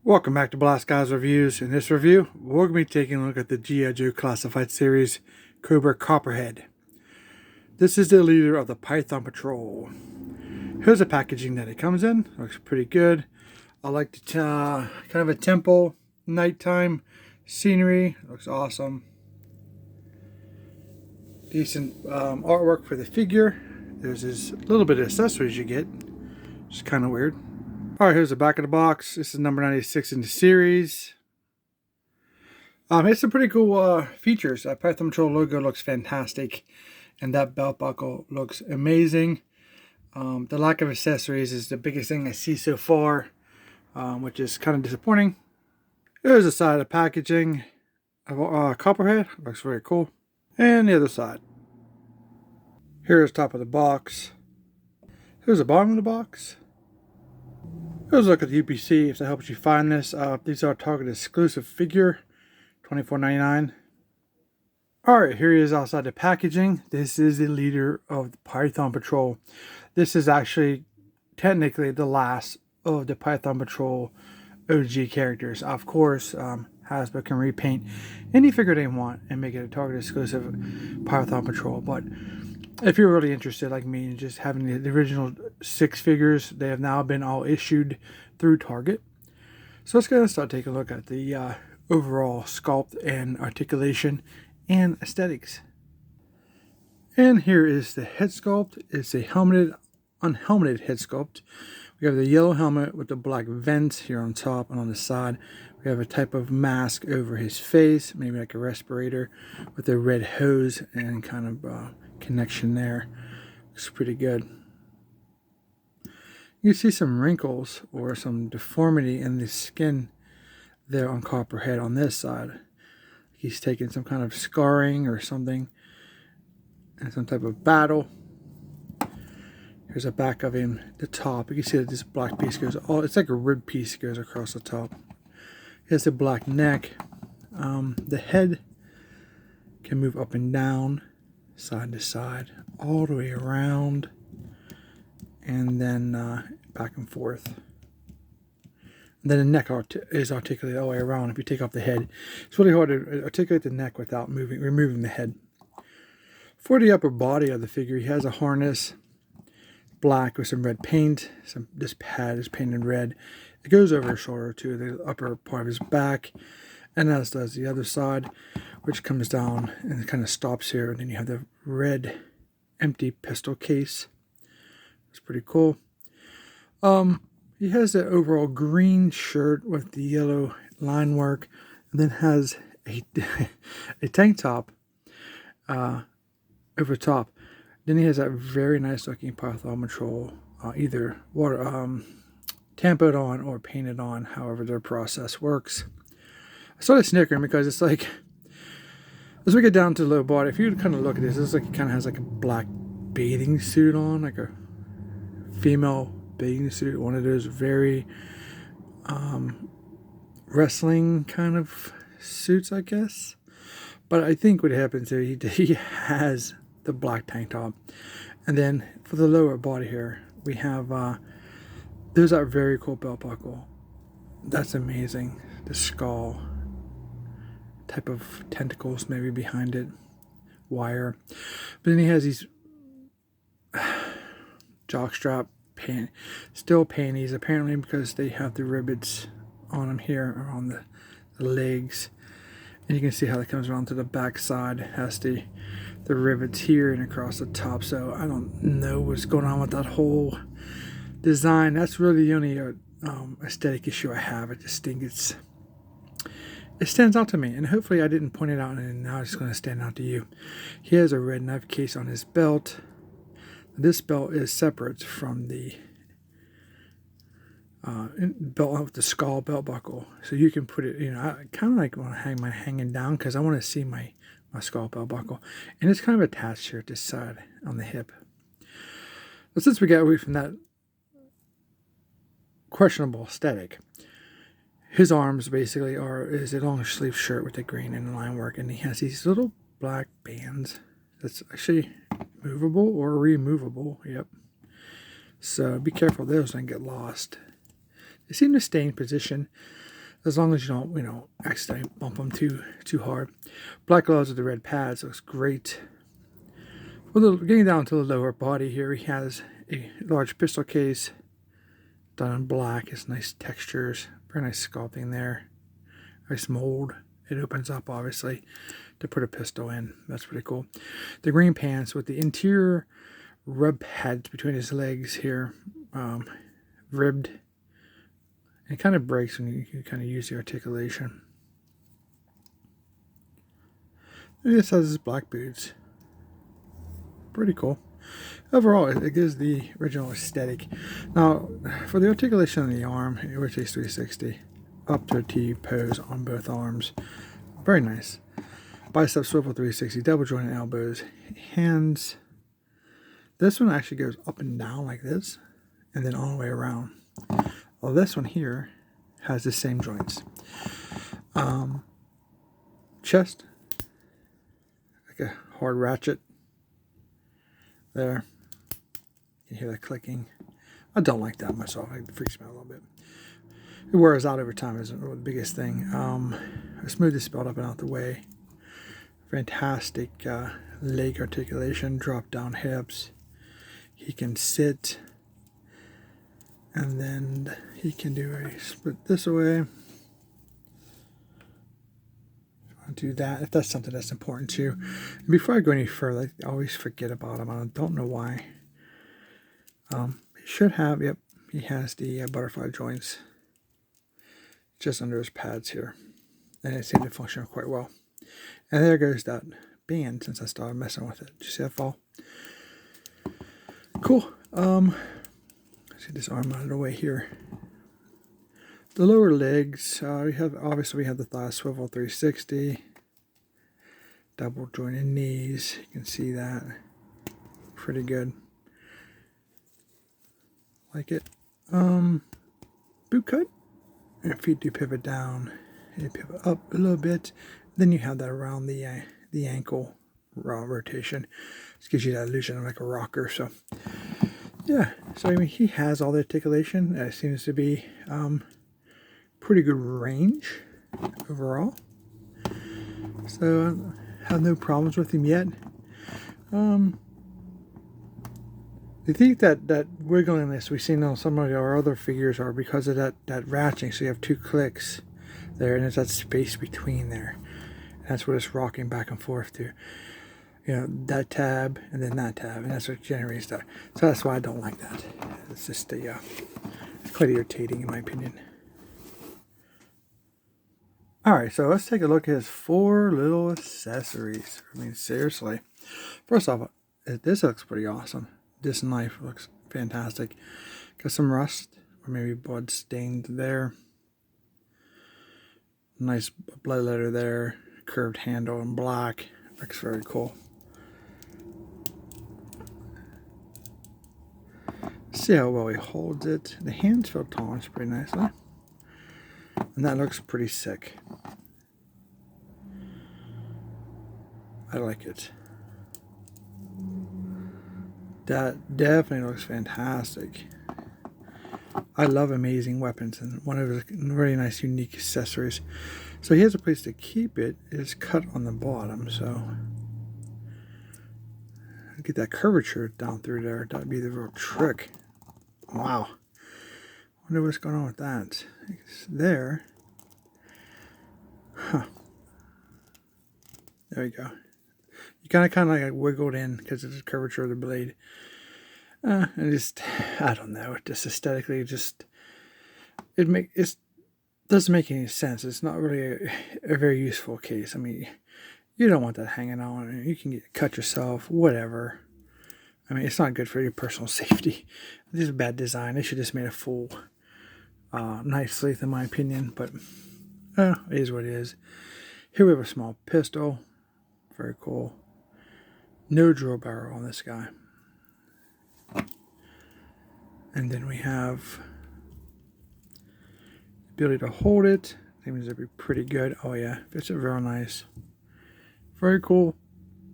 Welcome back to Blast Guys Reviews. In this review, we're going to be taking a look at the G.I. Joe classified series, Copperhead. This is the leader of the Python Patrol. Here's the packaging that it comes in. Looks pretty good. I like the kind of a temple, nighttime scenery. Looks awesome. Decent artwork for the figure. There's this little bit of accessories you get. It's kind of weird. Alright, here's the back of the box. This is number 96 in the series. It's some pretty cool features. That Python Patrol logo looks fantastic. And that belt buckle looks amazing. The lack of accessories is the biggest thing I see so far, which is kind of disappointing. Here's the side of the packaging of Copperhead. Looks very cool. And the other side. Here's the top of the box. Here's the bottom of the box. Here's a look at the UPC if that helps you find this. These are Target exclusive figure, $24.99. Alright, here he is outside the packaging. This is the leader of the Python Patrol. This is actually technically the last of the Python Patrol OG characters. Of course, Hasbro can repaint any figure they want and make it a Target exclusive Python Patrol. But if you're really interested, like me, in just having the original 6 figures, they have now been all issued through Target. So let's go and start taking a look at the overall sculpt and articulation and aesthetics. And here is the head sculpt. It's a unhelmeted head sculpt. We have the yellow helmet with the black vents here on top and on the side. We have a type of mask over his face, maybe like a respirator, with a red hose and kind of connection there. Looks pretty good. You see some wrinkles or some deformity in the skin there on Copperhead on this side. He's taken some kind of scarring or something and some type of battle. Here's the back of him, the top. You can see that this black piece goes all, it's like a rib piece goes across the top. He has a black neck. The head can move up and down, side to side, all the way around, and then back and forth. And then the neck is articulated all the way around. If you take off the head, it's really hard to articulate the neck without removing the head. For the upper body of the figure, he has a harness, black with some red paint. This pad is painted red. It goes over his shoulder to the upper part of his back, and as does the other side, which comes down and it kind of stops here. And then you have the red empty pistol case. It's pretty cool. He has the overall green shirt with the yellow line work, and then has a tank top over top. Then he has that very nice looking Python Patrol, either water tampoed on or painted on, however their process works. I started snickering because it's like, as we get down to the low body, if you kind of look at this, it's like it kind of has like a black bathing suit on, like a female bathing suit, one of those very wrestling kind of suits, I guess. But I think what happens here, he has the black tank top, and then for the lower body here, we have there's that very cool belt buckle. That's amazing. The skull type of tentacles maybe behind it, wire. But then he has these jockstrap steel panties, apparently because they have the rivets on them here or on the legs. And you can see how that comes around to the back side. It has the rivets here and across the top. So I don't know what's going on with that whole design. That's really the only aesthetic issue I have. I just think it stands out to me, and hopefully I didn't point it out and now it's going to stand out to you. He has a red knife case on his belt. This belt is separate from the belt with the skull belt buckle, so you can put it, I kind of like want to hang mine hanging down because I want to see my skull belt buckle, and it's kind of attached here at this side on the hip. But since we got away from that questionable aesthetic, his arms basically is a long sleeve shirt with the green and line work, and he has these little black bands that's actually movable or removable. Yep. So be careful of those and get lost. They seem to stay in position. as long as you don't, accidentally bump them too hard. Black gloves with the red pads looks great. Well, getting down to the lower body here, he has a large pistol case done in black. It's nice textures, very nice sculpting there. Nice mold. It opens up, obviously, to put a pistol in. That's pretty cool. The green pants with the interior rub pads between his legs here, ribbed. It kind of breaks when you kind of use the articulation. This has his black boots. Pretty cool. Overall, it gives the original aesthetic. Now, for the articulation on the arm, it rotates 360 up to a T pose on both arms. Very nice. Bicep swivel 360, double jointed elbows, hands. This one actually goes up and down like this, and then all the way around. Well, this one here has the same joints. Chest, like a hard ratchet. There. You hear that clicking. I don't like that myself. It freaks me out a little bit. It wears out over time is the biggest thing. I smoothed this belt up and out the way. Fantastic leg articulation, drop down hips. He can sit, and then he can do a split this way. I'll do that if that's something that's important to you. And before I go any further, I always forget about him. I don't know why. He should have, yep, he has the butterfly joints just under his pads here. And it seemed to function quite well. And there goes that band since I started messing with it. Did you see that fall? Cool. See this arm out of the way here. The lower legs, we have the thigh swivel 360, double jointed knees. You can see that pretty good. Like it. Boot cut. And feet do pivot down. They pivot up a little bit. Then you have that around the ankle rotation. This gives you that illusion of like a rocker. So yeah. So I mean, he has all the articulation. It seems to be pretty good range overall. So I have no problems with him yet. I think that wiggliness we've seen on some of our other figures are because of that ratcheting. So you have two clicks there, and there's that space between there. And that's what it's rocking back and forth to. That tab and then that tab, and that's what generates that. So that's why I don't like that. It's just quite irritating in my opinion. Alright, so let's take a look at his 4 little accessories. I mean, seriously. First off, this looks pretty awesome. This knife looks fantastic. Got some rust, or maybe blood stained there. Nice blood letter there. Curved handle in black. Looks very cool. See how well he holds it. The hands feel tolerance pretty nicely. And that looks pretty sick. I like it. That definitely looks fantastic. I love amazing weapons, and one of his very nice unique accessories. So he has a place to keep it. It's cut on the bottom, so get that curvature down through there. That'd be the real trick. Wow. Wonder what's going on with that. It's there. Huh. There we go. You kind of like wiggled in because of the curvature of the blade. And just, I don't know, just aesthetically, it doesn't make any sense. It's not really a very useful case. I mean, you don't want that hanging on. You can cut yourself, whatever. I mean, it's not good for your personal safety. This is a bad design. They should just made a full knife sleeve, in my opinion. But it is what it is. Here we have a small pistol. Very cool. No drill barrel on this guy. And then we have the ability to hold it. Seems to be pretty good. Oh yeah, fits it real nice. Very cool.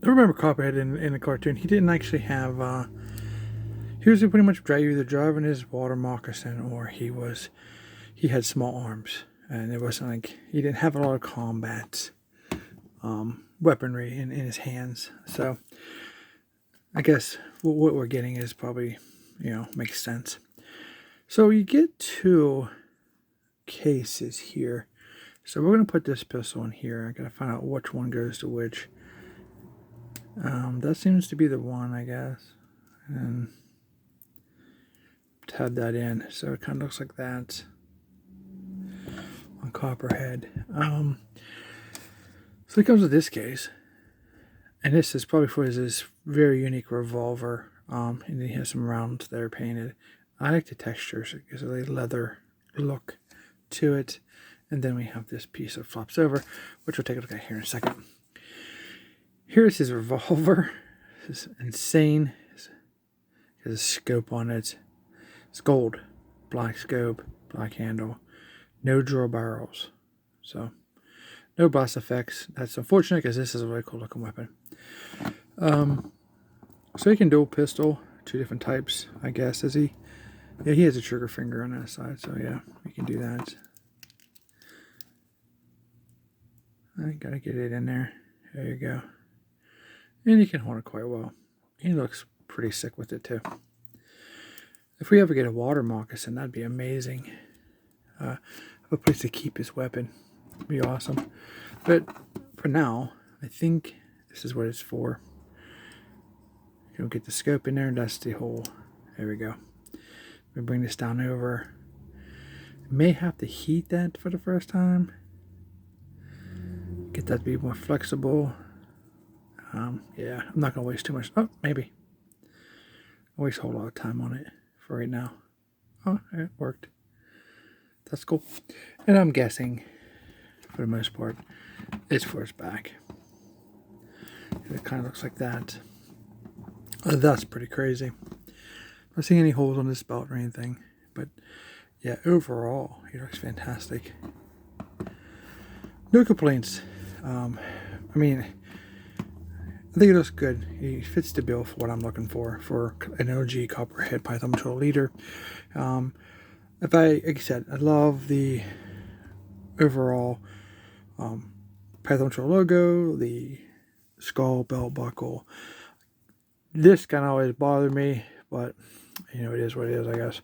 I remember Copperhead in the cartoon. He didn't actually have. He was pretty much either driving his water moccasin or he had small arms. and it wasn't like he didn't have a lot of combat weaponry in his hands. So I guess what we're getting is probably, makes sense. So you get 2 cases here. So we're going to put this pistol in here. I got to find out which one goes to which. That seems to be the one, I guess. And tab that in. So it kind of looks like that on Copperhead. So it comes with this case. And this is probably for his very unique revolver. And then he has some rounds that are painted. I like the textures. It gives a leather look to it. And then we have this piece that flops over, which we'll take a look at here in a second. Here's his revolver. This is insane. It has a scope on it. It's gold. Black scope, black handle. No draw barrels. So, no blast effects. That's unfortunate because this is a really cool looking weapon. So he can dual pistol, 2 different types, I guess. Is he? Yeah, he has a trigger finger on that side, so yeah, we can do that. I gotta get it in there. There you go. And he can hold it quite well. He looks pretty sick with it too. If we ever get a water moccasin, that'd be amazing. Have a place to keep his weapon. It'd be awesome. But for now, I think this is what it's for. You'll get the scope in there, and that's the hole. There we go. We bring this down over. May have to heat that for the first time. Get that to be more flexible. Yeah, I'm not going to waste too much. Oh, maybe. I'll waste a whole lot of time on it for right now. Oh, it worked. That's cool. And I'm guessing, for the most part, it's for his back. It kind of looks like that. That's pretty crazy. I'm not seeing any holes on this belt or anything. But, yeah, overall, he looks fantastic. No complaints. I mean, I think it looks good. He fits the bill for what I'm looking for an OG Copperhead Python Patrol leader. Like I said, I love the overall Python Patrol logo, the skull belt buckle. This kind of always bothered me, but it is what it is, I guess.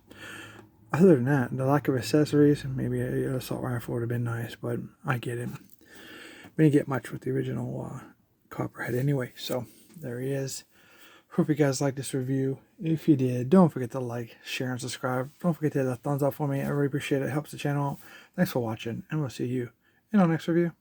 Other than that, the lack of accessories, maybe an assault rifle would have been nice, but I get it. We didn't get much with the original Copperhead anyway, so there he is. Hope you guys liked this review. If you did, don't forget to like, share, and subscribe. Don't forget to hit that thumbs up for me. I really appreciate it. It helps the channel out. Thanks for watching, and we'll see you in our next review.